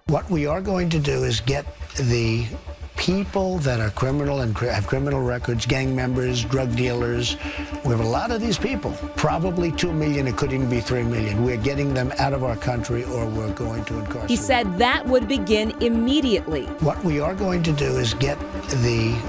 What we are going to do is get the people that are criminal and have criminal records, gang members, drug dealers. We have a lot of these people, probably 2 million, it could even be 3 million. We're getting them out of our country or we're going to incarcerate. He said that would begin immediately. What we are going to do is get the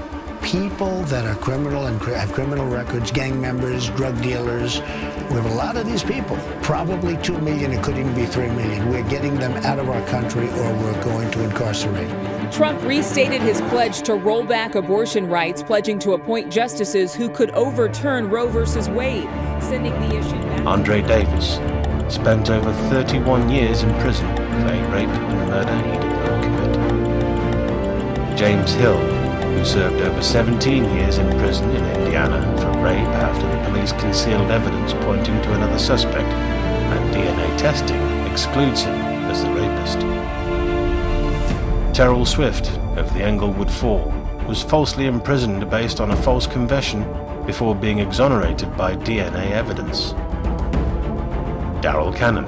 people that are criminal and have criminal records, gang members, drug dealers. We have a lot of these people, probably 2 million, it could even be 3 million. We're getting them out of our country or we're going to incarcerate. Trump restated his pledge to roll back abortion rights, pledging to appoint justices who could overturn Roe v. Wade, sending the issue back. Andre Davis spent over 31 years in prison for a rape and murder he did not commit. James Hill, who served over 17 years in prison in Indiana for rape after the police concealed evidence pointing to another suspect, and DNA testing excludes him as the rapist. Terrell Swift of the Englewood Four was falsely imprisoned based on a false confession before being exonerated by DNA evidence. Darrell Cannon,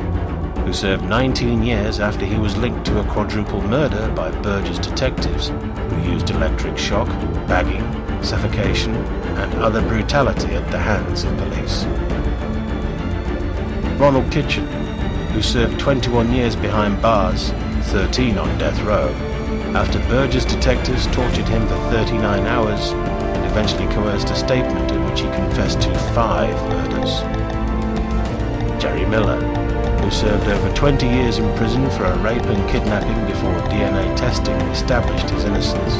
who served 19 years after he was linked to a quadruple murder by Burgess detectives who used electric shock, bagging, suffocation, and other brutality at the hands of police. Ronald Kitchen, who served 21 years behind bars, 13 on death row, after Burgess detectives tortured him for 39 hours and eventually coerced a statement in which he confessed to 5 murders. Jerry Miller, who served over 20 years in prison for a rape and kidnapping before DNA testing established his innocence.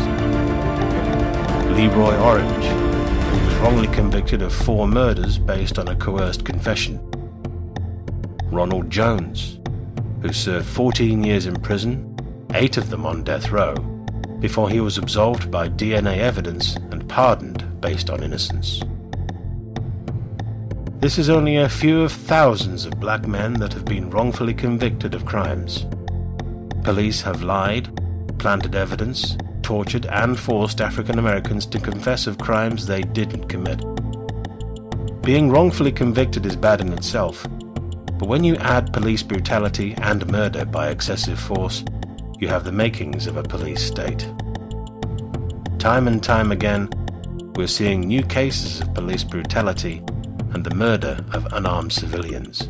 Leroy Orange, who was wrongly convicted of 4 murders based on a coerced confession. Ronald Jones, who served 14 years in prison, 8 of them on death row, before he was absolved by DNA evidence and pardoned based on innocence. This is only a few of thousands of black men that have been wrongfully convicted of crimes. Police have lied, planted evidence, tortured and forced African Americans to confess of crimes they didn't commit. Being wrongfully convicted is bad in itself, but when you add police brutality and murder by excessive force, you have the makings of a police state. Time and time again, we're seeing new cases of police brutality and the murder of unarmed civilians.